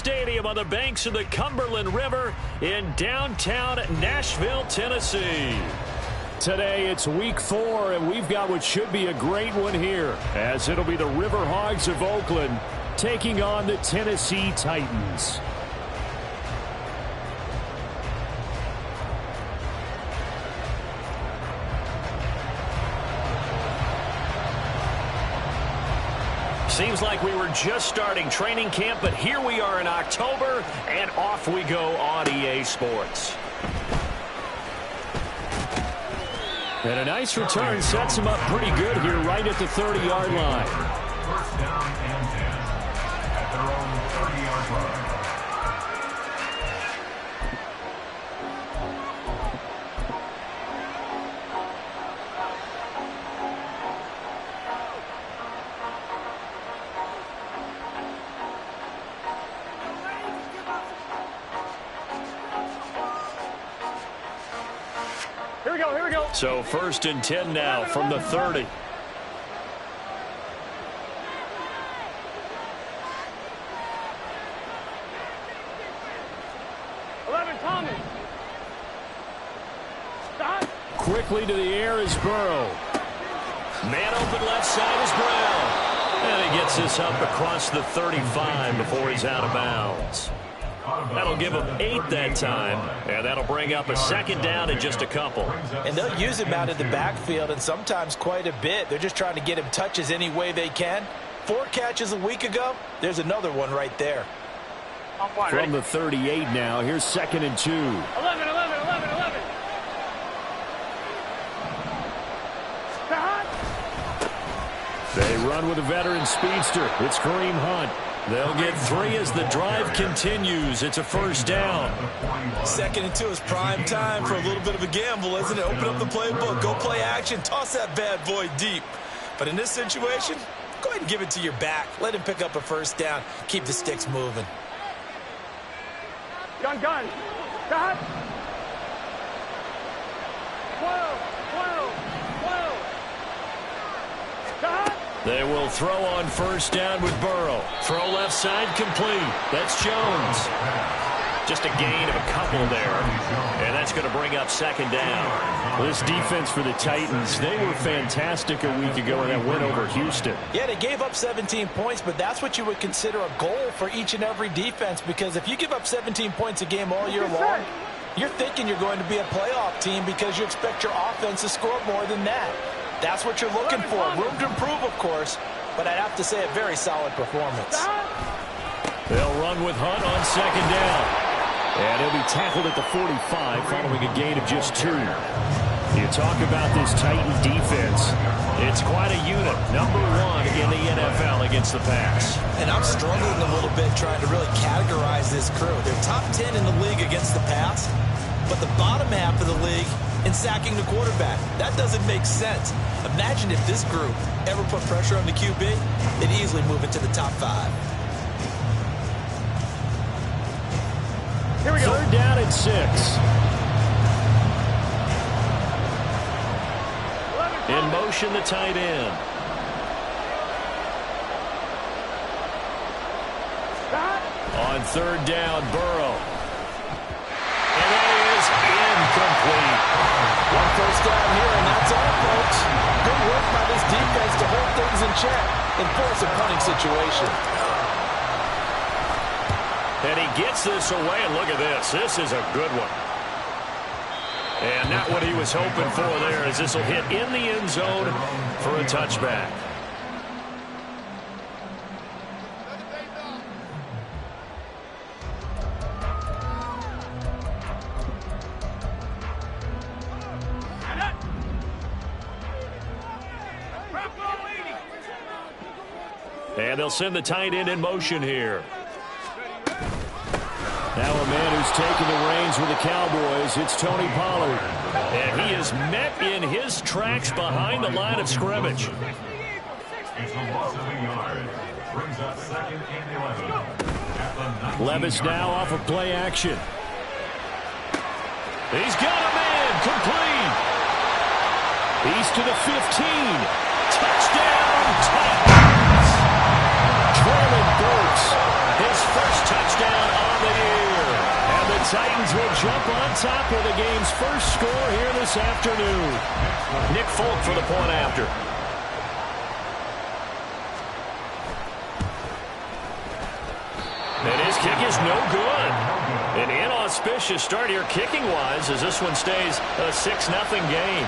Stadium on the banks of the Cumberland River in downtown Nashville, Tennessee. Today it's week 4, and we've got what should be a great one here, as it'll be the River Hogs of Oakland taking on the Tennessee Titans. Seems like we were just starting training camp, but here we are in October, and off we go on EA Sports. And a nice return sets him up pretty good here right at the 30-yard line. First down and 10 at their own 30-yard line. Here we go. So first and 10 now from the 30. Quickly to the air is Burrow. Man open left side is Brown. And he gets this up across the 35 before he's out of bounds. That'll give him 8 that time, and that'll bring up a second down in just a couple. And they'll use him out in the backfield, and sometimes quite a bit. They're just trying to get him touches any way they can. 4 catches a week ago, there's another one right there. From the 38 now, here's second and 2. 11. They run with a veteran speedster. It's Kareem Hunt. They'll get 3 as the drive continues. It's a first down. Second and 2 is prime time for a little bit of a gamble, isn't it? Open up the playbook, go play action, toss that bad boy deep. But in this situation, go ahead and give it to your back. Let him pick up a first down. Keep the sticks moving. Gun. Got. 12. They will throw on first down with Burrow. Throw left side complete. That's Jones. Just a gain of a couple there. And that's going to bring up second down. This defense for the Titans, they were fantastic a week ago in that win over Houston. Yeah, they gave up 17 points, but that's what you would consider a goal for each and every defense, because if you give up 17 points a game all year long, you're thinking you're going to be a playoff team because you expect your offense to score more than that. That's what you're looking for. Room to improve, of course, but I'd have to say a very solid performance. They'll run with Hunt on second down. And he'll be tackled at the 45 following a gain of just 2. You talk about this Titan defense. It's quite a unit. Number 1 in the NFL against the pass. And I'm struggling a little bit trying to really categorize this crew. They're top 10 in the league against the pass, but the bottom half of the league in sacking the quarterback. That doesn't make sense. Imagine if this group ever put pressure on the QB, they'd easily move into the top 5. Here we go. Third down and 6. In motion, the tight end. On third down, Burrow. And that is incomplete. One first down here, and that's all, folks. Good work by this defense to hold things in check and force a punting situation. And he gets this away, and look at this. This is a good one. And not what he was hoping for there, as this will hit in the end zone for a touchback. And they'll send the tight end in motion here. Now a man who's taken the reins with the Cowboys, it's Tony Pollard. And he is met in his tracks behind the line of scrimmage. It's a loss of a yard. Brings up second and 11. Levis now off of play action. He's got a man complete. He's to the 15. Touchdown, Titans. Traylon Burks, his first touchdown Titans will jump on top with the game's first score here this afternoon. Nick Folk for the point after. And his kick is no good. An inauspicious start here kicking-wise as this one stays a 6-0 game.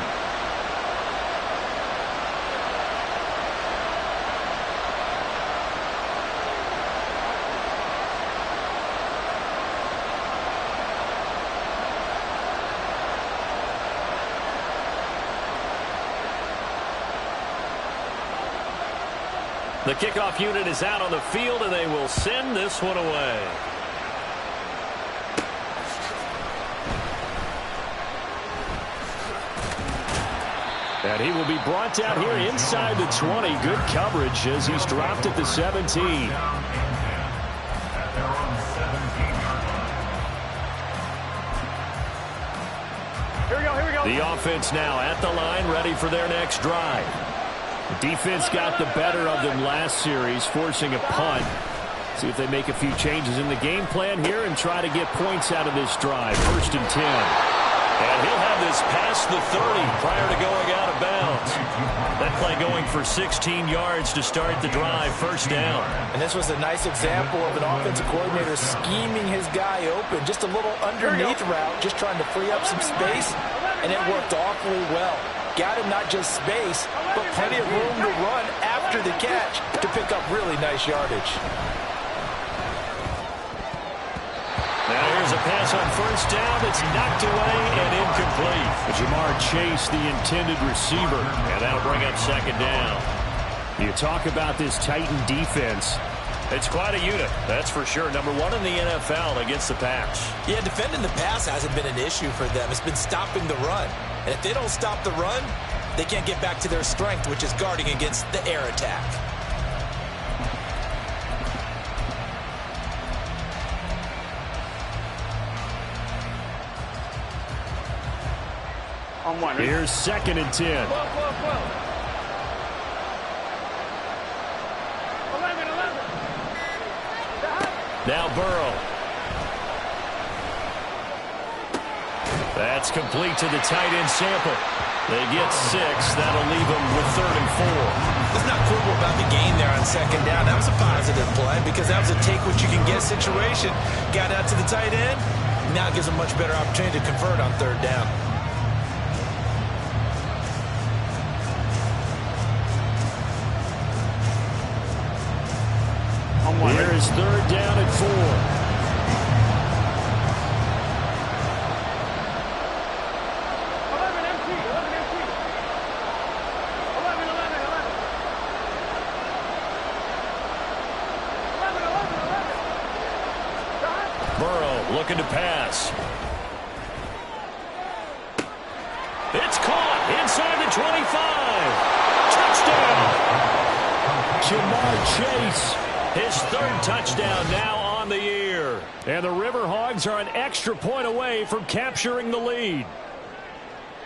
The kickoff unit is out on the field, and they will send this one away. And he will be brought down here inside the 20. Good coverage as he's dropped at the 17. Here we go. The offense now at the line, ready for their next drive. The defense got the better of them last series, forcing a punt. See if they make a few changes in the game plan here and try to get points out of this drive. 1st and 10. And he'll have this past the 30 prior to going out of bounds. That play going for 16 yards to start the drive. 1st down. And this was a nice example of an offensive coordinator scheming his guy open. Just a little underneath route, just trying to free up some space, and it worked awfully well. Got him not just space, but plenty of room to run after the catch to pick up really nice yardage. Now here's a pass on 1st down that's knocked away and incomplete. Jamar Chase, the intended receiver, and that'll bring up 2nd down. You talk about this Titan defense. It's quite a unit, that's for sure. Number 1 in the NFL against the pass. Yeah, defending the pass hasn't been an issue for them. It's been stopping the run. And if they don't stop the run, they can't get back to their strength, which is guarding against the air attack. On one. Here's 2nd and 10. 11. Now Burrow. That's complete to the tight end Sample. They get 6. That'll leave them with 3rd and 4. What's not cool about the gain there on 2nd down, that was a positive play because that was a take-what-you-can-get situation. Got out to the tight end. Now it gives them much better opportunity to convert on 3rd down. Here is 3rd down and 4. 11 empty. 11. Burrow looking to pass. It's caught inside the 25. Touchdown. Jamar Chase. His 3rd touchdown now on the year. And the Riverhogs are an extra point away from capturing the lead.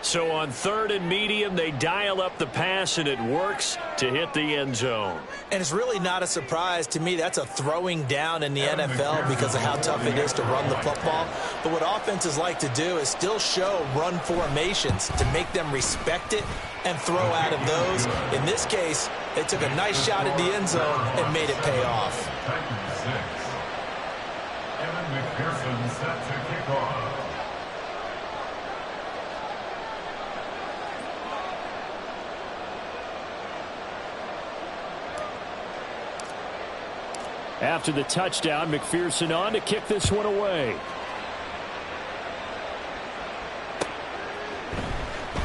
So on 3rd and medium, they dial up the pass, and it works to hit the end zone. And it's really not a surprise to me. That's a throwing down in the NFL because of how tough it is to run the football. But what offenses like to do is still show run formations to make them respect it and throw out of those. In this case, they took a nice shot at the end zone and made it pay off. Titans 6. Evan McPherson set to kick off. After the touchdown, McPherson on to kick this one away.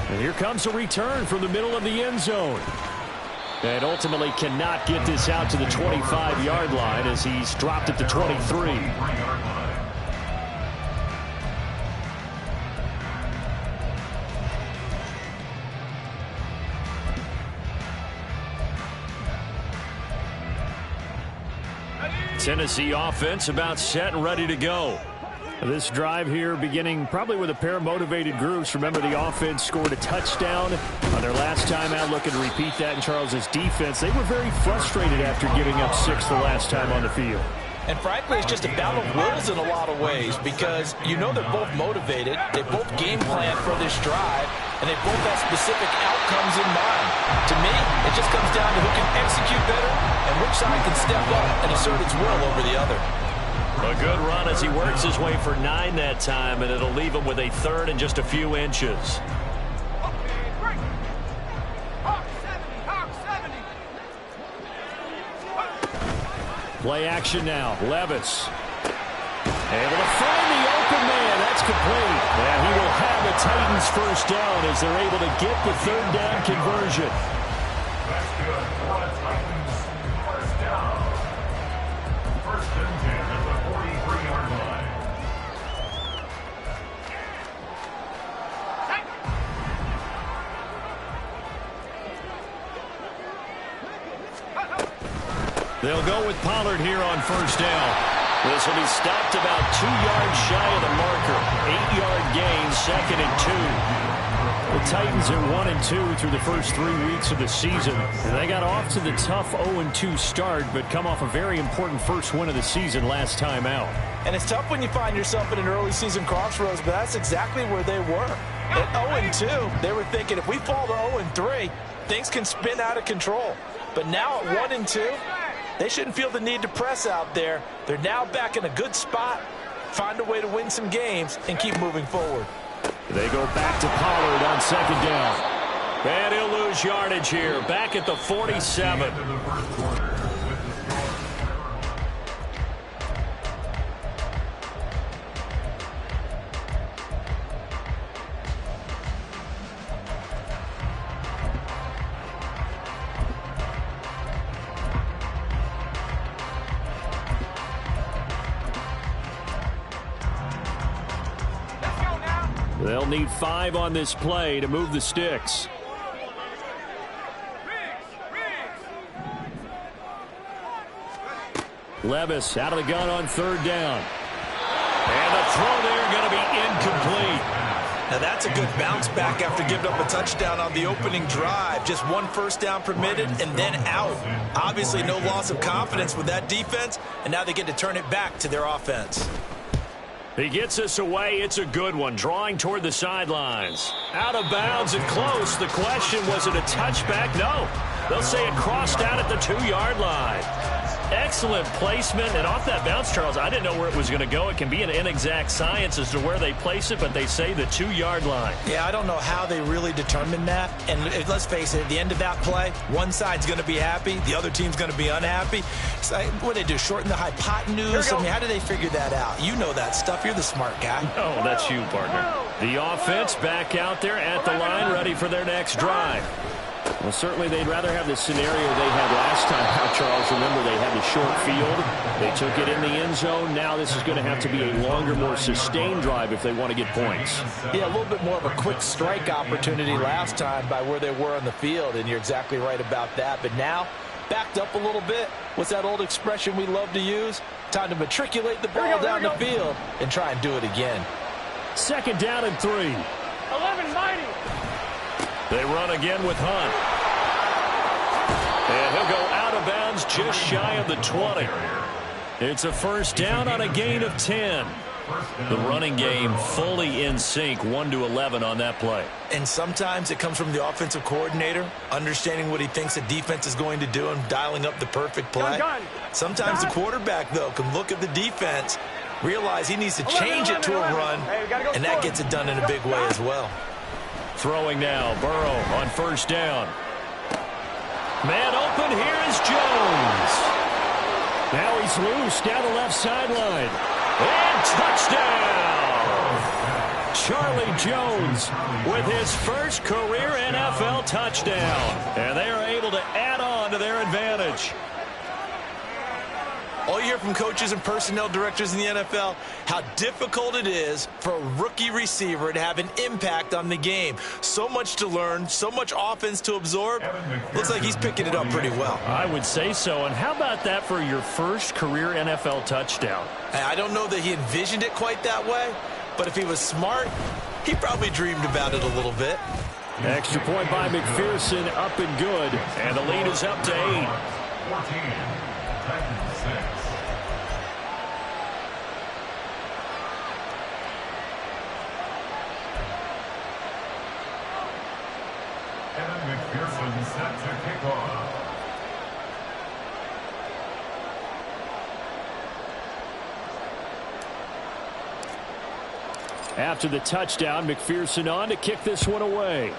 And here comes a return from the middle of the end zone. And ultimately cannot get this out to the 25-yard line as he's dropped at the 23. Tennessee offense about set and ready to go. This drive here beginning probably with a pair of motivated groups. Remember, the offense scored a touchdown on their last time out, looking to repeat that in Charles's defense. They were very frustrated after giving up 6 the last time on the field. And frankly, it's just a battle of wills in a lot of ways because you know they're both motivated, they both game plan for this drive, and they both have specific outcomes in mind. To me, it just comes down to who can execute better and which side can step up and assert its will over the other. A good run as he works his way for 9 that time, and it'll leave him with a third and just a few inches. Play action now. Levis. Able to find the open man. That's complete. And he will have the Titans first down as they're able to get the third down conversion. That's good for the Titans. First down. First and 10 at the 43-yard line. They'll go with Pollard here on first down. This will be stopped about 2 yards shy of the marker. 8-yard gain, 2nd and 2. The Titans are 1-2 through the first 3 weeks of the season. And they got off to the tough 0-2 start, but come off a very important first win of the season last time out. And it's tough when you find yourself in an early season crossroads, but that's exactly where they were. At 0-2, they were thinking if we fall to 0-3, things can spin out of control. But now at 1-2, they shouldn't feel the need to press out there. They're now back in a good spot, find a way to win some games, and keep moving forward. They go back to Pollard on second down. And he'll lose yardage here, back at the 47. They'll need 5 on this play to move the sticks. Levis out of the gun on third down. And the throw there going to be incomplete. Now that's a good bounce back after giving up a touchdown on the opening drive. Just 1 first down permitted and then out. Obviously no loss of confidence with that defense, and now they get to turn it back to their offense. He gets us away. It's a good one. Drawing toward the sidelines. Out of bounds and close. The question, was it a touchback? No. They'll say it crossed out at the 2-yard line. Excellent placement. And off that bounce, Charles, I didn't know where it was going to go. It can be an inexact science as to where they place it, but they say the 2-yard line. Yeah, I don't know how they really determined that. And let's face it, at the end of that play, one side's going to be happy, the other team's going to be unhappy. So what do they do, shorten the hypotenuse? I mean, how do they figure that out? You know that stuff. You're the smart guy. Oh, that's you, partner. The offense back out there at the line, ready for their next drive. Well, certainly they'd rather have the scenario they had last time out, Charles. Remember, they had the short field. They took it in the end zone. Now this is going to have to be a longer, more sustained drive if they want to get points. Yeah, a little bit more of a quick strike opportunity last time by where they were on the field, and you're exactly right about that. But now, backed up a little bit. What's that old expression we love to use? Time to matriculate the ball down the field and try and do it again. Second down and 3. 11-90. They run again with Hunt. And he'll go out of bounds just shy of the 20. It's a first down on a gain of 10. The running game fully in sync, 1-11 on that play. And sometimes it comes from the offensive coordinator, understanding what he thinks the defense is going to do and dialing up the perfect play. Sometimes the quarterback, though, can look at the defense, realize he needs to change it to a run, and that gets it done in a big way as well. Throwing now, Burrow on first down. Man open, here is Jones. Now he's loose down the left sideline. And touchdown! Charlie Jones with his first career NFL touchdown. And they are able to add on to their advantage. All you hear from coaches and personnel directors in the NFL, how difficult it is for a rookie receiver to have an impact on the game. So much to learn, so much offense to absorb. Looks like he's picking it up pretty well. I would say so. And how about that for your first career NFL touchdown? I don't know that he envisioned it quite that way, but if he was smart, he probably dreamed about it a little bit. Extra point by McPherson, up and good. And the lead is up to 8. 14. McPherson set to kick off. After the touchdown, McPherson on to kick this one away.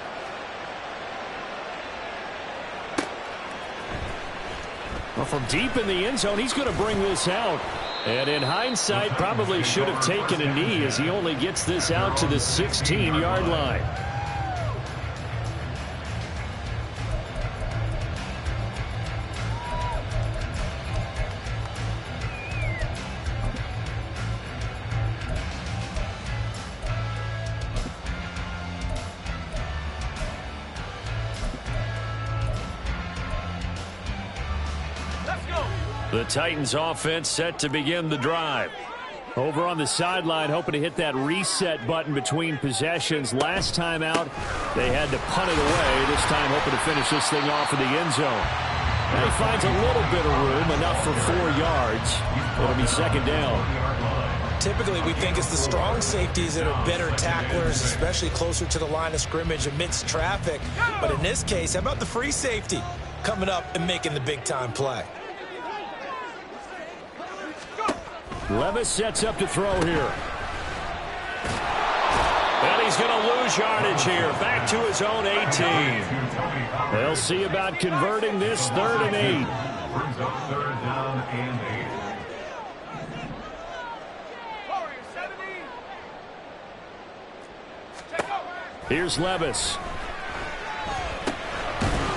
Well, from deep in the end zone, he's going to bring this out. And in hindsight, probably should have taken a knee as he only gets this out to the 16-yard line. The Titans offense set to begin the drive. Over on the sideline, hoping to hit that reset button between possessions. Last time out, they had to punt it away. This time, hoping to finish this thing off in the end zone. And he finds a little bit of room, enough for 4 yards. It'll be second down. Typically, we think it's the strong safeties that are better tacklers, especially closer to the line of scrimmage amidst traffic. But in this case, how about the free safety coming up and making the big-time play? Levis sets up to throw here. And he's going to lose yardage here. Back to his own 18. They'll see about converting this 3rd and 8. Brings up 3rd down and 8. Here's Levis.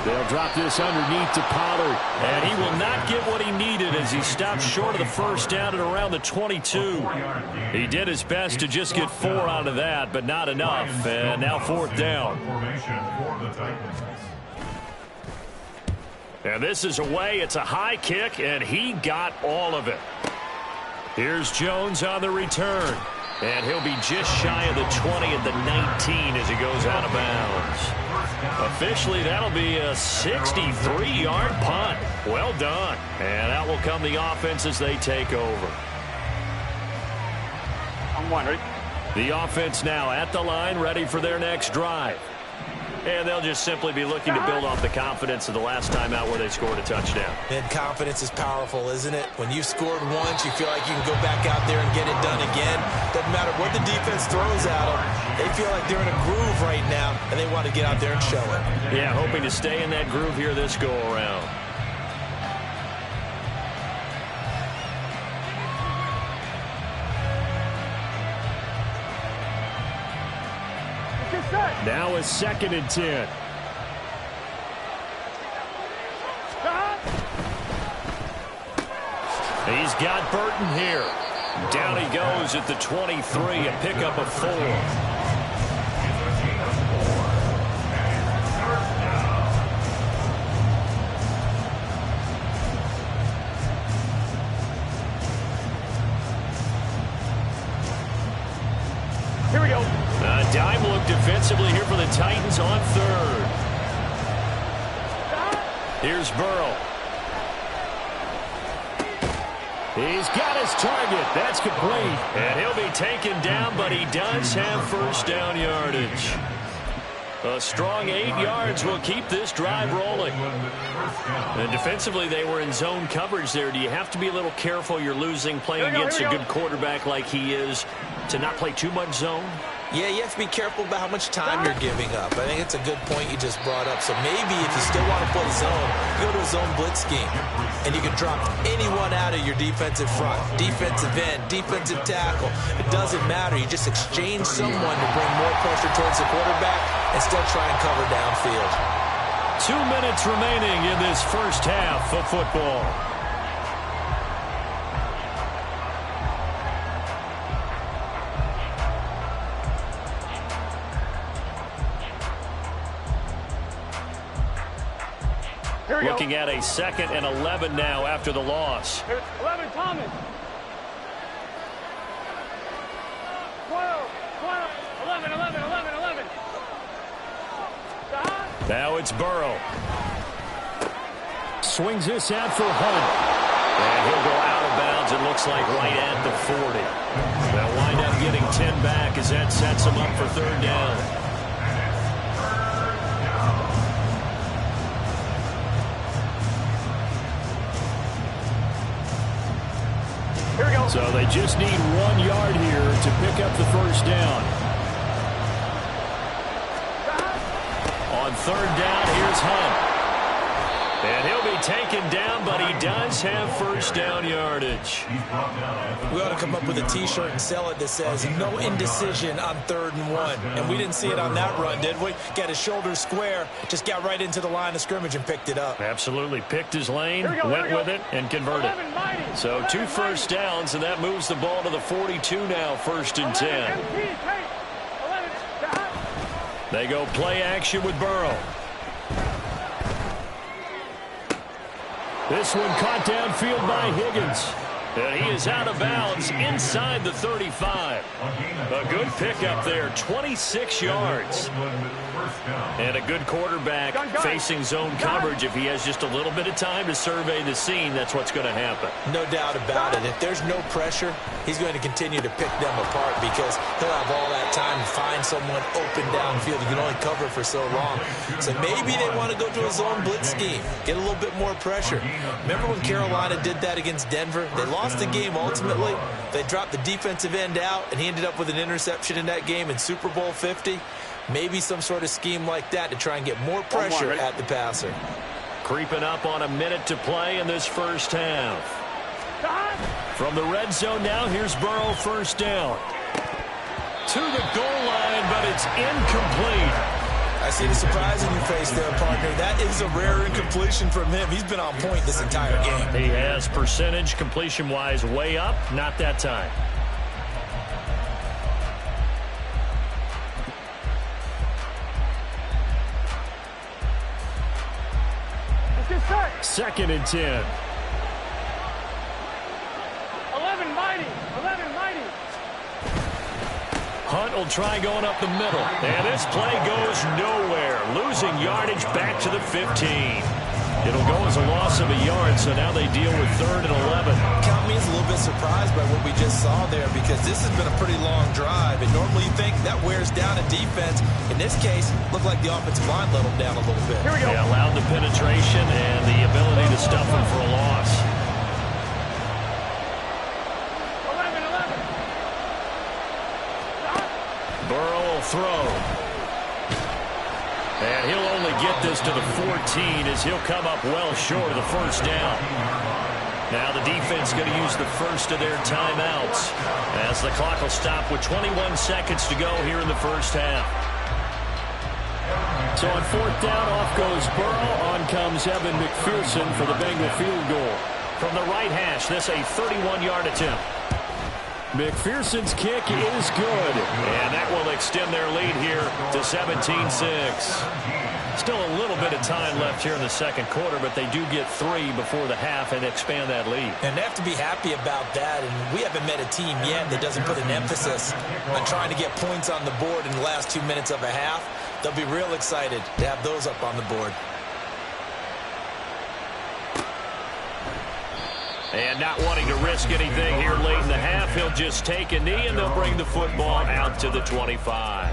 They'll drop this underneath to Pollard. And he will not get what he needed as he stopped short of the first down at around the 22. He did his best to just get 4 out of that, but not enough. And now 4th down. And this is away. It's a high kick, and he got all of it. Here's Jones on the return. And he'll be just shy of the 20 at the 19 as he goes out of bounds. Officially, that'll be a 63-yard punt. Well done. And out will come the offense as they take over. I'm wondering. The offense now at the line, ready for their next drive. And they'll just simply be looking to build off the confidence of the last time out where they scored a touchdown. And confidence is powerful, isn't it? When you've scored once, you feel like you can go back out there and get it done again. Doesn't matter what the defense throws at them. They feel like they're in a groove right now, and they want to get out there and show it. Yeah, hoping to stay in that groove here this go-around. Now a 2nd and 10. He's got Burton here. Down he goes at the 23, a pickup of 4. Here we go. A dime look defensively here for the Titans on 3rd. Here's Burrow. He's got his target. That's complete. And he'll be taken down, but he does have first down yardage. A strong 8 yards will keep this drive rolling. And defensively, they were in zone coverage there. Do you have to be a little careful? You're losing, playing against a good quarterback like he is, to not play too much zone? Yeah, you have to be careful about how much time you're giving up. I think it's a good point you just brought up. So maybe if you still want to play zone, go to a zone blitz scheme. And you can drop anyone out of your defensive front. Defensive end, defensive tackle. It doesn't matter. You just exchange someone to bring more pressure towards the quarterback and still try and cover downfield. 2 minutes remaining in this first half of football. Looking at a 2nd and 11 now after the loss. 11, Thomas. 12, 11. Now it's Burrow. Swings this out for Hunt. And he'll go out of bounds, it looks like right at the 40. They'll wind up getting 10 back as that sets them up for 3rd down. So they just need 1 yard here to pick up the first down. On third down, here's Hunt. And he'll be taken down, but he does have first down yardage. We ought to come up with a T-shirt and sell it that says, no indecision on 3rd and 1. And we didn't see it on that run, did we? Got his shoulders square, just got right into the line of scrimmage and picked it up. Absolutely. Picked his lane, went with it, and converted. So 2 first downs, and that moves the ball to the 42 now, 1st and 10. They go play action with Burrow. This one caught downfield by Higgins. And he is out of bounds inside the 35. A good pickup there, 26 yards. And a good quarterback facing zone coverage. If he has just a little bit of time to survey the scene, that's what's going to happen. No doubt about it. If there's no pressure, he's going to continue to pick them apart because he'll have all that time to find someone open downfield. You can only cover for so long. So maybe they want to go to a zone blitz scheme, get a little bit more pressure. Remember when Carolina did that against Denver? They lost the game ultimately. They dropped the defensive end out, and he ended up with an interception in that game in Super Bowl 50. Maybe some sort of scheme like that to try and get more pressure at the passer. Creeping up on a minute to play in this first half. From the red zone now, here's Burrow, first down. To the goal line, but it's incomplete. I see the surprise in your face there, partner. That is a rare incompletion from him. He's been on point this entire game. He has percentage completion-wise way up, not that time. Second and 10. 11 mighty. 11 mighty. Hunt will try going up the middle. And this play goes nowhere. Losing yardage back to the 15. It'll go as a loss of a yard, so now they deal with 3rd and 11. Count me as a little bit surprised by what we just saw there because this has been a pretty long drive. And normally you think that wears down a defense. In this case, looked like the offensive line let them down a little bit. Here we go. They allowed the penetration and the ability to stuff them for a loss. 11. Burrow will throw. And he'll only get this to the 14 as he'll come up well short of the first down. Now the defense going to use the first of their timeouts as the clock will stop with 21 seconds to go here in the first half. So on 4th down, off goes Burrow. On comes Evan McPherson for the Bengal field goal. From the right hash, this a 31-yard attempt. McPherson's kick is good, and that will extend their lead here to 17-6. Still a little bit of time left here in the second quarter, but they do get 3 before the half and expand that lead. And they have to be happy about that, and we haven't met a team yet that doesn't put an emphasis on trying to get points on the board in the last 2 minutes of a half. They'll be real excited to have those up on the board. And not wanting to risk anything here late in the half, he'll just take a knee, and they'll bring the football out to the 25.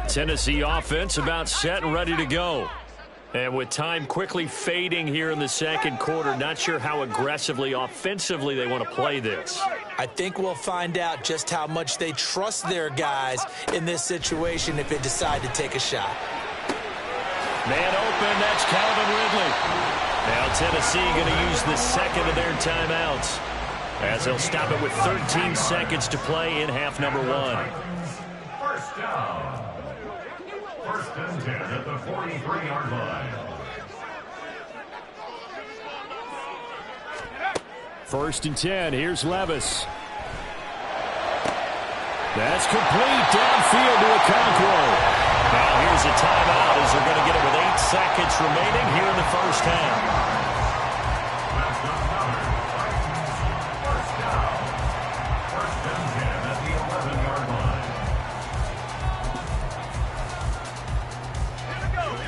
Tennessee offense about set and ready to go. And with time quickly fading here in the second quarter, not sure how aggressively, offensively they want to play this. I think we'll find out just how much they trust their guys in this situation if they decide to take a shot. Man open, that's Calvin Ridley. Now Tennessee going to use the second of their timeouts as they'll stop it with 13 seconds to play in half number 1. First down. 1st and 10 at the 43-yard line. 1st and 10. Here's Levis. That's complete downfield to Okonkwo. Now here's a timeout as they're going to get it with 8 seconds remaining here in the first half. First down. 1st and 10 at the 11-yard line.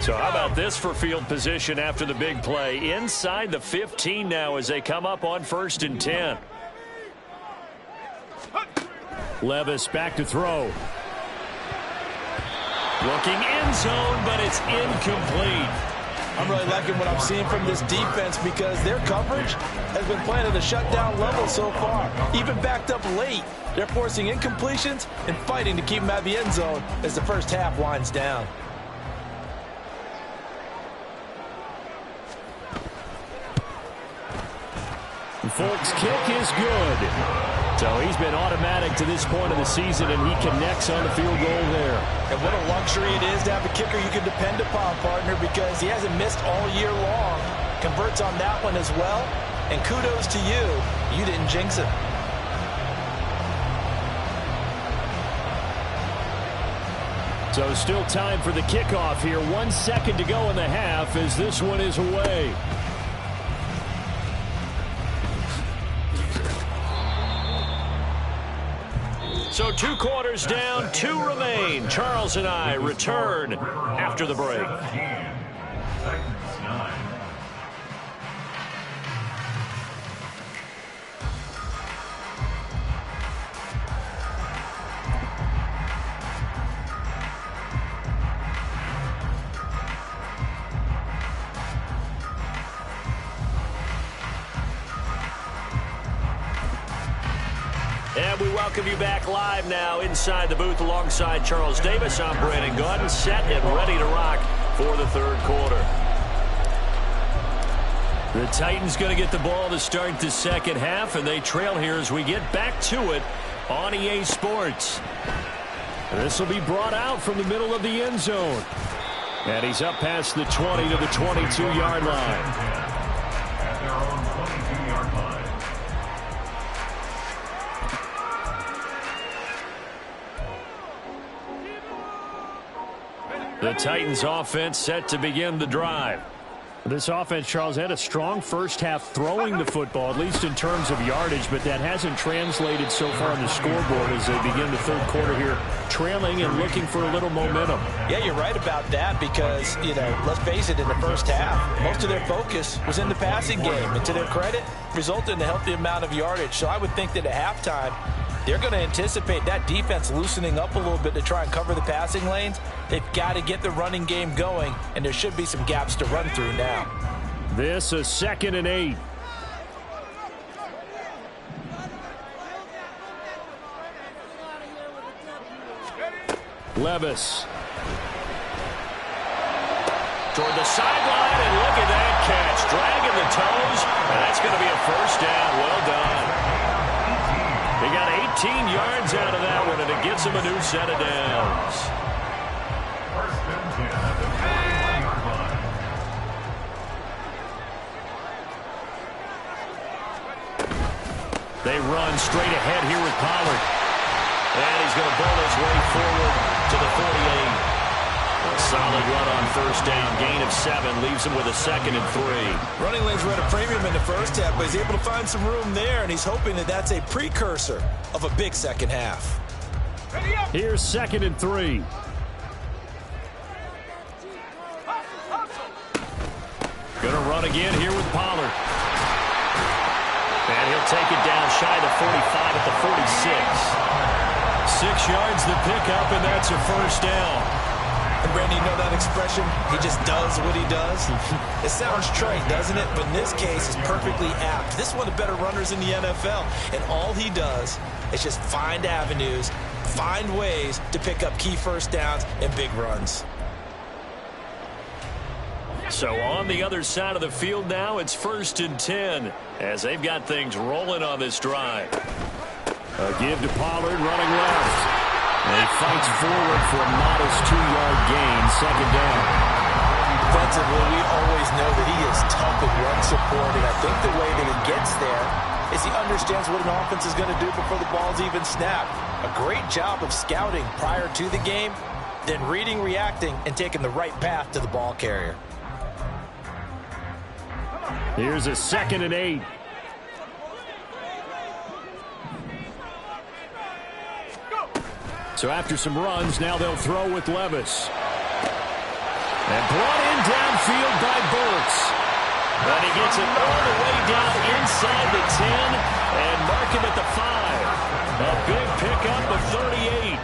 So how about this for field position after the big play? Inside the 15 now as they come up on 1st and 10. Levis back to throw. Looking end zone, but it's incomplete. I'm really liking what I'm seeing from this defense because their coverage has been playing at a shutdown level so far. Even backed up late, they're forcing incompletions and fighting to keep them out of the end zone as the first half winds down. Folks' kick is good. So he's been automatic to this point of the season, and he connects on the field goal there. And what a luxury it is to have a kicker you can depend upon, partner, because he hasn't missed all year long. Converts on that one as well. And kudos to you. You didn't jinx it. So still time for the kickoff here. 1 second to go in the half as this one is away. So 2 quarters down, 2 remain. Charles and I return after the break. And we welcome you back live now inside the booth alongside Charles Davis. I'm Brandon Gaudin, set and ready to rock for the third quarter. The Titans going to get the ball to start the second half, and they trail here as we get back to it on EA Sports. This will be brought out from the middle of the end zone. And he's up past the 20 to the 22-yard line. At their own 22-yard line. The Titans offense set to begin the drive. This offense, Charles, had a strong first half throwing the football, at least in terms of yardage, but that hasn't translated so far on the scoreboard as they begin the third quarter here, trailing and looking for a little momentum. Yeah, you're right about that because, let's face it, in the first half, most of their focus was in the passing game. And to their credit, resulted in a healthy amount of yardage. So I would think that at halftime, they're going to anticipate that defense loosening up a little bit to try and cover the passing lanes. They've got to get the running game going, and there should be some gaps to run through now. This is 2nd and 8. Levis. Toward the sideline, and look at that catch. Dragging the toes, and that's going to be a first down. Well done. They got 18 yards out of that one, and it gets them a new set of downs. First and 10 at the 41-yard line. They run straight ahead here with Pollard. And he's going to bowl his way forward to the 48. A solid run on first down. Gain of 7 leaves him with a 2nd and 3. Running lanes were at a premium in the first half, but he's able to find some room there, and he's hoping that that's a precursor of a big second half. Here's 2nd and 3. Going to run again here with Pollard. And he'll take it down shy of the 45 at the 46. 6 yards the pickup, and that's a first down. And Brandon, you know that expression? He just does what he does. It sounds trite, doesn't it? But in this case, it's perfectly apt. This is one of the better runners in the NFL. And all he does is just find avenues, find ways to pick up key first downs and big runs. So on the other side of the field now, it's 1st and 10 as they've got things rolling on this drive. A give to Pollard running left. And he fights forward for a modest 2-yard gain, 2nd down. Defensively, we always know that he is tough in run support, and I think the way that he gets there is he understands what an offense is going to do before the ball's even snapped. A great job of scouting prior to the game, then reading, reacting, and taking the right path to the ball carrier. Here's a 2nd and 8. So after some runs, now they'll throw with Levis. And brought in downfield by Burks. And he gets it all the way down inside the 10 and mark him at the 5. A big pickup of 38.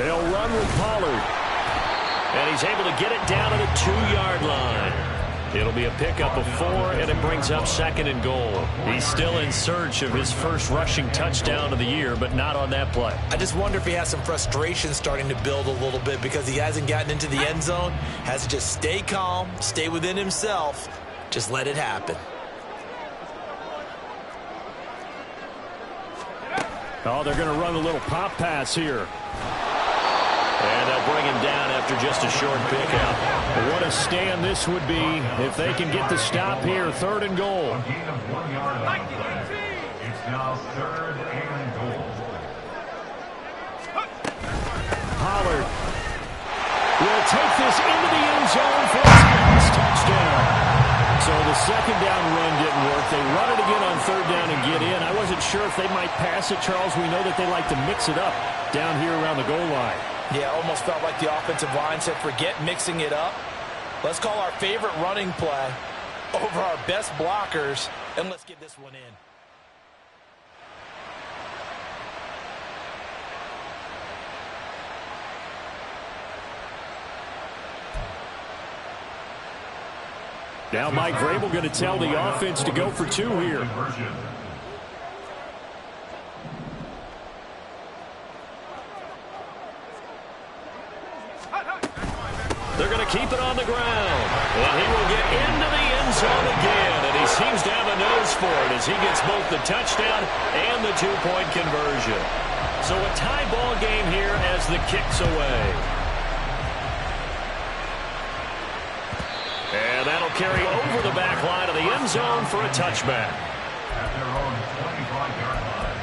They'll run with Pollard. And he's able to get it down to the 2-yard line. It'll be a pickup of 4, and it brings up 2nd and goal. He's still in search of his first rushing touchdown of the year, but not on that play. I just wonder if he has some frustration starting to build a little bit because he hasn't gotten into the end zone. Has to just stay calm, stay within himself, just let it happen. Oh, they're going to run a little pop pass here. And they'll bring him down after just a short pickup. What a stand this would be if they can get the stop here. 3rd and goal. A gain of 1 yard on the play. It's now 3rd and goal. Pollard will take this into the end zone for his last touchdown. So the 2nd down run didn't work. They run it again on 3rd down and get in. I wasn't sure if they might pass it, Charles. We know that they like to mix it up down here around the goal line. Yeah, almost felt like the offensive line said, forget mixing it up. Let's call our favorite running play over our best blockers, and let's get this one in. Now Mike Vrabel going to tell the offense to go for 2 here. They're going to keep it on the ground. And he will get into the end zone again. And he seems to have a nose for it as he gets both the touchdown and the 2-point conversion. So a tie ball game here as the kick's away. And that'll carry over the back line of the end zone for a touchback. At their own 25-yard line.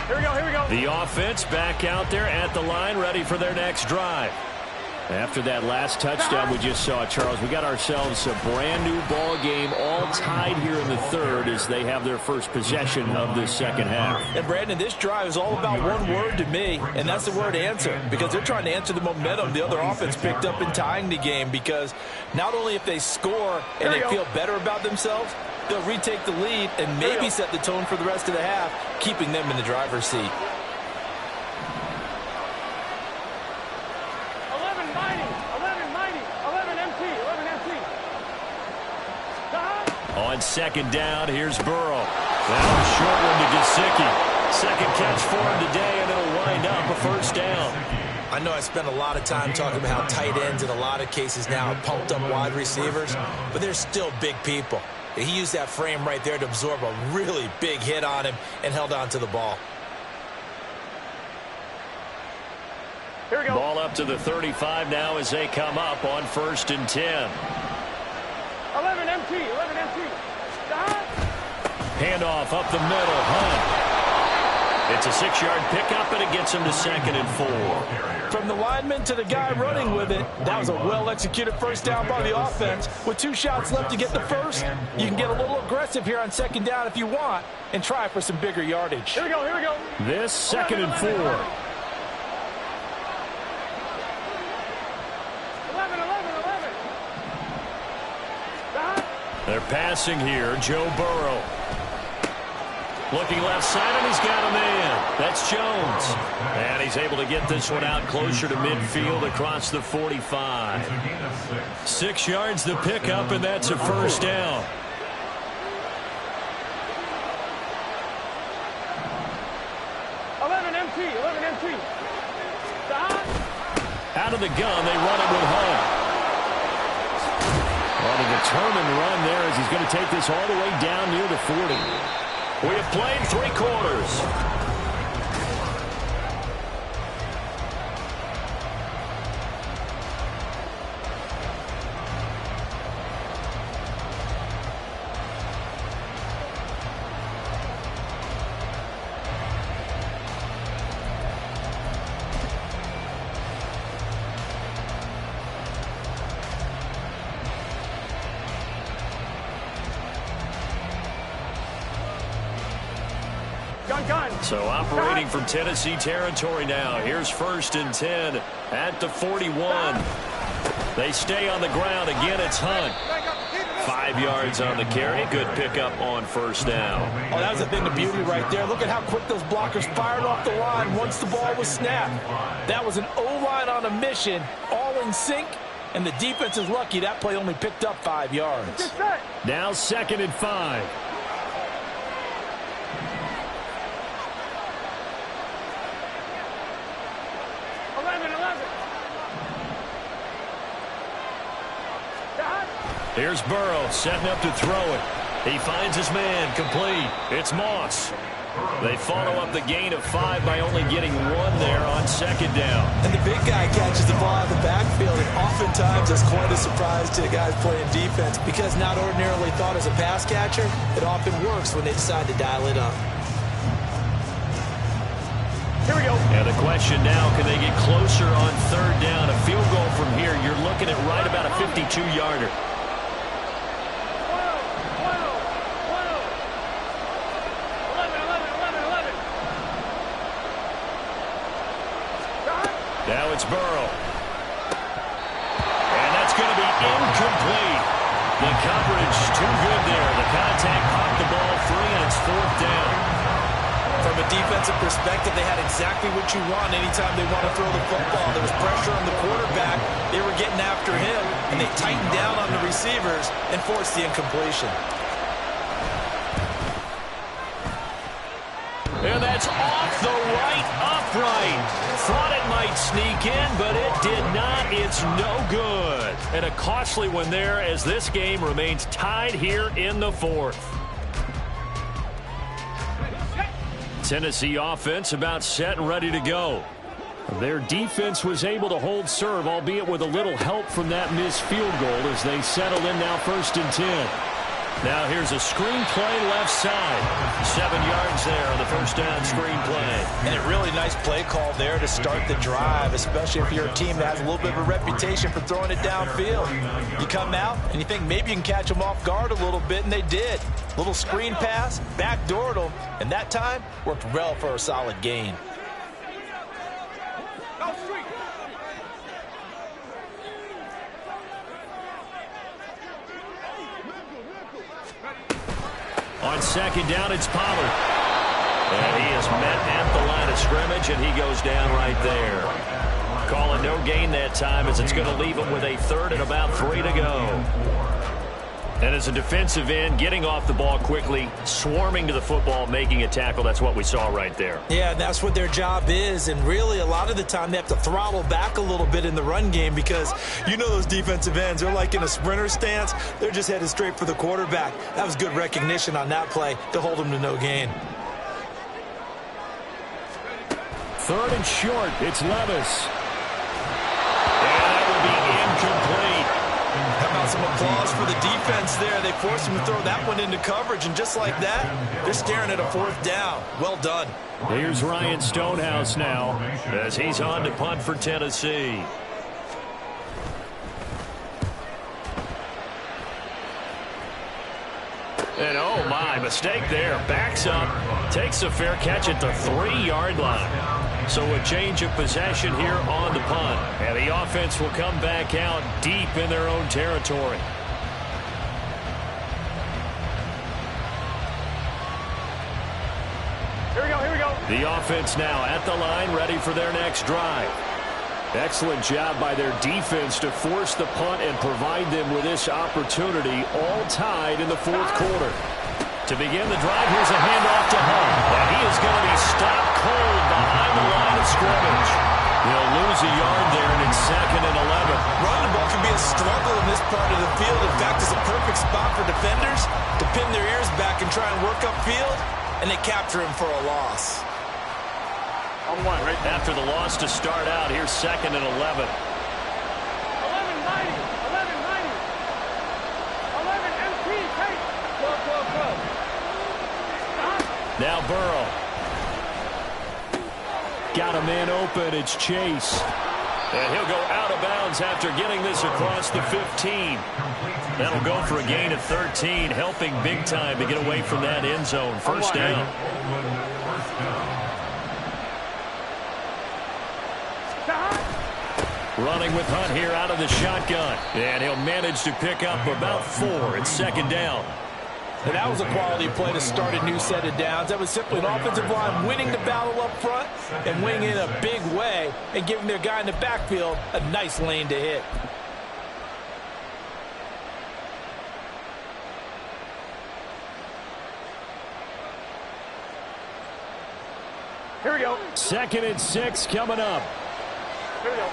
Here we go. The offense back out there at the line, ready for their next drive. After that last touchdown we just saw, Charles, we got ourselves a brand-new ball game, all tied here in the 3rd as they have their first possession of this 2nd half. And, Brandon, this drive is all about one word to me, and that's the word answer, because they're trying to answer the momentum the other offense picked up in tying the game, because not only if they score and they feel better about themselves, they'll retake the lead and maybe set the tone for the rest of the half, keeping them in the driver's seat. 11 MT. On 2nd down, here's Burrow. That was a short one to Gesicki. 2nd catch for him today, and it'll wind up a 1st down. I know I spent a lot of time talking about how tight ends in a lot of cases now have pumped up wide receivers, but they're still big people. He used that frame right there to absorb a really big hit on him and held on to the ball. Here we go. Ball up to the 35 now as they come up on 1st and 10. 11 MT. Handoff up the middle. Hunt. It's a 6-yard pickup, and it gets him to 2nd and 4. From the lineman to the guy running with it, that was a well-executed 1st down by the offense. With 2 shots left to get the 1st, you can get a little aggressive here on 2nd down if you want and try for some bigger yardage. Here we go. This 2nd and 4. 11. They're passing here. Joe Burrow. Looking left side, and he's got a man. That's Jones. And he's able to get this one out closer to midfield across the 45. 6 yards the pickup, and that's a 1st down. Out of the gun, they run it with Hunt. On a determined run there as he's going to take this all the way down near the 40. We have played 3 quarters. Gun. So operating from Tennessee territory now. Here's 1st and 10 at the 41. They stay on the ground. Again, it's Hunt. 5 yards on the carry. Good pickup on 1st down. Oh, that was a thing of beauty right there. Look at how quick those blockers fired off the line once the ball was snapped. That was an O-line on a mission, all in sync, and the defense is lucky that play only picked up 5 yards. Now 2nd and 5. Here's Burrow setting up to throw it. He finds his man, complete. It's Moss. They follow up the gain of 5 by only getting 1 there on 2nd down. And the big guy catches the ball out of the backfield, and oftentimes that's quite a surprise to the guys playing defense because not ordinarily thought as a pass catcher, it often works when they decide to dial it up. Here we go. And the question now, can they get closer on 3rd down? A field goal from here, you're looking at right about a 52-yarder. Now it's Burrow. And that's going to be incomplete. The coverage too good there. The contact popped the ball free, and it's 4th down. From a defensive perspective, they had exactly what you want anytime they want to throw the football. There was pressure on the quarterback. They were getting after him, and they tightened down on the receivers and forced the incompletion. And that's off the right upright. Thought it might sneak in, but it did not. It's no good. And a costly one there as this game remains tied here in the 4th. Tennessee offense about set and ready to go. Their defense was able to hold serve, albeit with a little help from that missed field goal as they settle in now 1st and 10. Now here's a screen play left side. 7 yards there on the 1st down screen play. And a really nice play call there to start the drive, especially if you're a team that has a little bit of a reputation for throwing it downfield. You come out and you think maybe you can catch them off guard a little bit, and they did. Little screen pass, backdoored them, and that time worked well for a solid gain. On 2nd down, it's Pollard. And he is met at the line of scrimmage, and he goes down right there. Calling no gain that time as it's going to leave him with a 3rd and about 3 to go. And as a defensive end, getting off the ball quickly, swarming to the football, making a tackle, that's what we saw right there. Yeah, that's what their job is, and really a lot of the time they have to throttle back a little bit in the run game because you know those defensive ends, they're like in a sprinter stance. They're just headed straight for the quarterback. That was good recognition on that play to hold them to no gain. 3rd and short, it's Levis. And that will be incomplete. How about some applause for the defense there? They forced him to throw that one into coverage, and just like that, they're staring at a 4th down. Well done. Here's Ryan Stonehouse now as he's on to punt for Tennessee. And oh my, mistake there. Backs up, takes a fair catch at the 3-yard line. So a change of possession here on the punt. And the offense will come back out deep in their own territory. Here we go. The offense now at the line, ready for their next drive. Excellent job by their defense to force the punt and provide them with this opportunity, all tied in the 4th quarter. To begin the drive, here's a handoff to Hunt. And he is going to be stopped cold behind the line of scrimmage. He'll lose a yard there, and it's 2nd and 11. Running the ball can be a struggle in this part of the field. In fact, it's a perfect spot for defenders to pin their ears back and try and work upfield, and they capture him for a loss. On 1, right there. After the loss to start out, here's 2nd and 11. 11 MT, take. Go. Now Burrow. Got a man open. It's Chase. And he'll go out of bounds after getting this across the 15. That'll go for a gain of 13, helping big time to get away from that end zone. 1st down. First down. Running with Hunt here out of the shotgun. And he'll manage to pick up about 4. It's second down. And that was a quality play to start a new set of downs. That was simply an offensive line winning the battle up front and winning it in a big way and giving their guy in the backfield a nice lane to hit. Here we go. 2nd and 6 coming up. Here we go.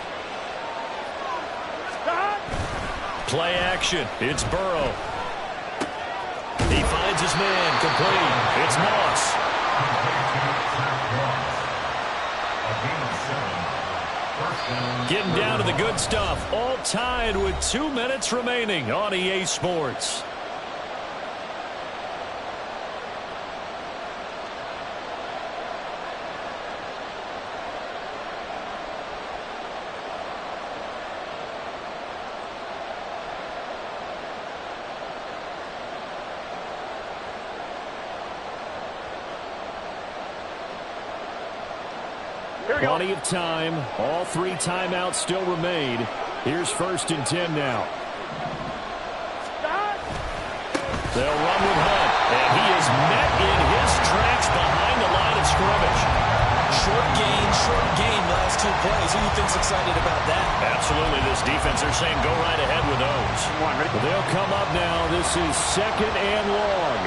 Play action. It's Burrow. He finds his man. Complete. It's Moss. Getting down to the good stuff. All tied with 2 minutes remaining on EA Sports. Plenty of time. All 3 timeouts still remain. Here's 1st and 10 now. They'll run with Hunt. And he is met in his tracks behind the line of scrimmage. Short gain last 2 plays. Who do you think's excited about that? Absolutely. This defense, they're saying go right ahead with those. They'll come up now. This is 2nd and long.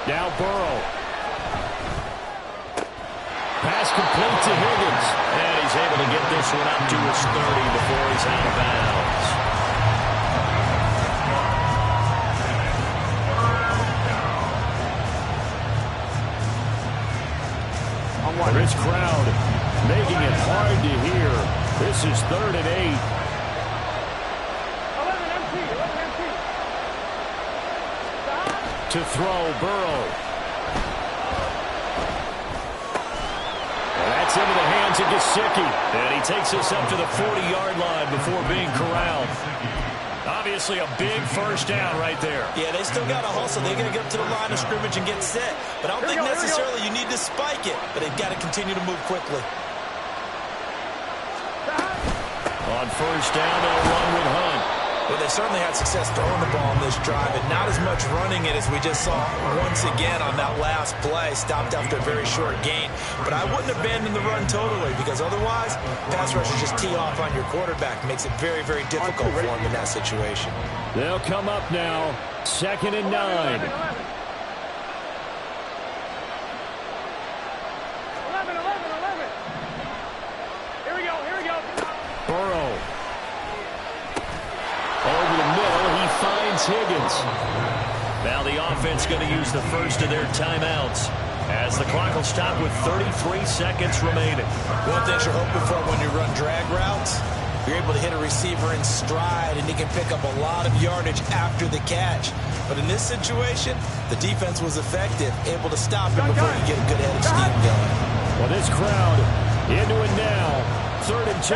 Now Burrow. Pass complete to Higgins. And he's able to get this one up to his 30 before he's out of bounds. This crowd making it hard to hear. This is 3rd and 8. 11 empty. To throw, Burrow. And that's into the hands of Gesicki. And he takes us up to the 40-yard line before being corralled. Obviously a big first down right there. Yeah, they still got to hustle. They're going to get up to the line of scrimmage and get set. But I don't think necessarily you need to spike it. But they've got to continue to move quickly. On first down, they'll run with Hunt. Well, they certainly had success throwing the ball in this drive, and not as much running it as we just saw once again on that last play. Stopped after a very short gain. But I wouldn't abandon the run totally, because otherwise, pass rushers just tee off on your quarterback. Makes it very, very difficult for him in that situation. They'll come up now, 2nd and 9. 11. Here we go. Burrow. Over the middle, he finds Higgins. Now the offense going to use the first of their timeouts as the clock will stop with 33 seconds remaining. One thing you're hoping for when you run drag routes, you're able to hit a receiver in stride, and he can pick up a lot of yardage after the catch. But in this situation, the defense was effective, able to stop him before he get a good head of steam going. Well, this crowd into it now. 3rd and 2.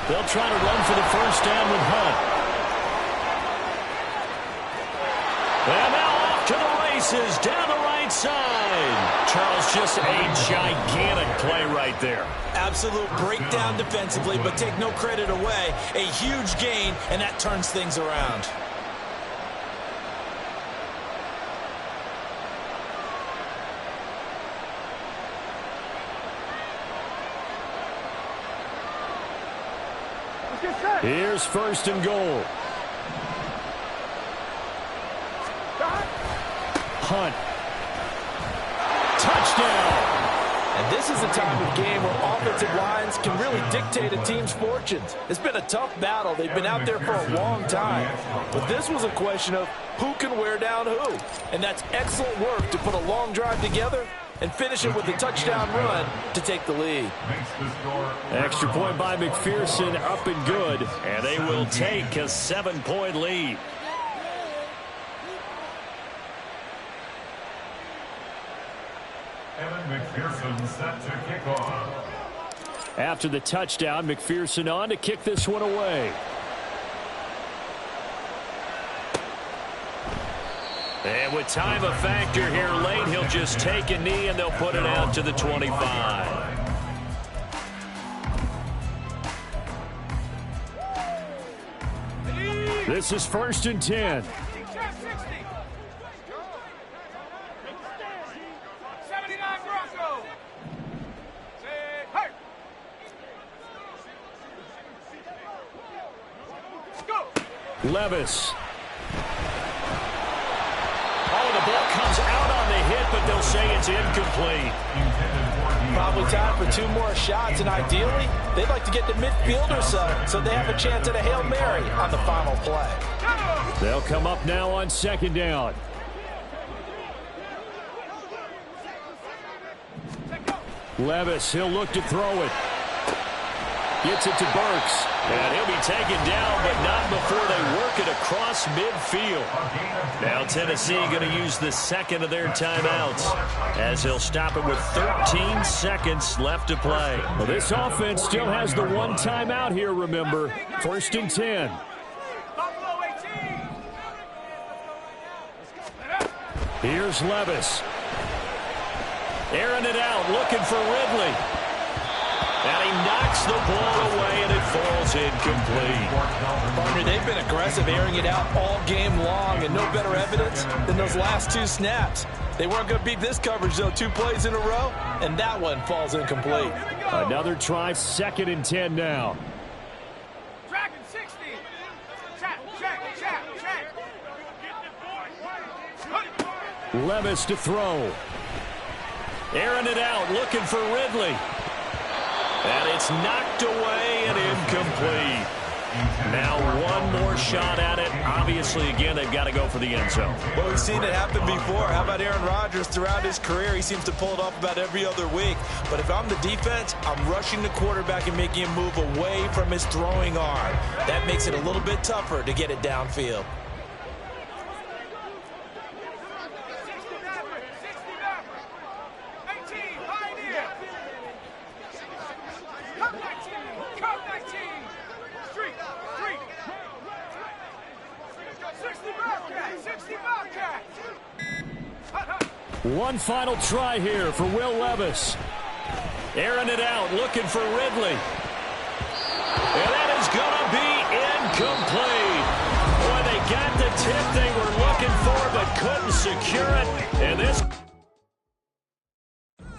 They'll try to run for the first down with Hunt. And now off to the races down the right side. Charles, just a gigantic play right there. Absolute breakdown defensively, but take no credit away. A huge gain, and that turns things around. Here's 1st and goal. Hunt. Touchdown. And this is a time of game where offensive lines can really dictate a team's fortunes. It's been a tough battle. They've been out there for a long time. But this was a question of who can wear down who. And that's excellent work to put a long drive together and finish it with a touchdown run to take the lead. Extra point by McPherson, up and good. And they will take a 7-point lead. McPherson set to kick off. After the touchdown, McPherson on to kick this one away. And with time a factor here late, he'll just take a knee and they'll put it out to the 25. This is 1st and 10. 79 Broncos. Hey. Go. Levis. Oh, the ball comes out on the hit, but they'll say it's incomplete. Probably time for 2 more shots, and ideally, they'd like to get the midfielder side so they have a chance at a Hail Mary on the final play. They'll come up now on 2nd down. Levis, he'll look to throw it. Gets it to Burks. And he'll be taken down, but not before they work it across midfield. Now Tennessee going to use the second of their timeouts as he'll stop it with 13 seconds left to play. Well, this offense still has the 1 timeout here, remember. 1st and 10. Here's Levis. Airing it out, looking for Ridley. And he knocks the ball away, and it falls incomplete. Partner, they've been aggressive, airing it out all game long, and no better evidence than those last 2 snaps. They weren't going to beat this coverage, though, 2 plays in a row, and that one falls incomplete. Another try, 2nd and 10 now. Tracking 60. Check. Levis to throw. Airing it out, looking for Ridley. And it's knocked away and incomplete. Now 1 more shot at it. Obviously, again, they've got to go for the end zone. Well, we've seen it happen before. How about Aaron Rodgers throughout his career? He seems to pull it off about every other week. But if I'm the defense, I'm rushing the quarterback and making him move away from his throwing arm. That makes it a little bit tougher to get it downfield. One final try here for Will Levis. Airing it out, looking for Ridley. And that is going to be incomplete. Boy, they got the tip they were looking for, but couldn't secure it. And this...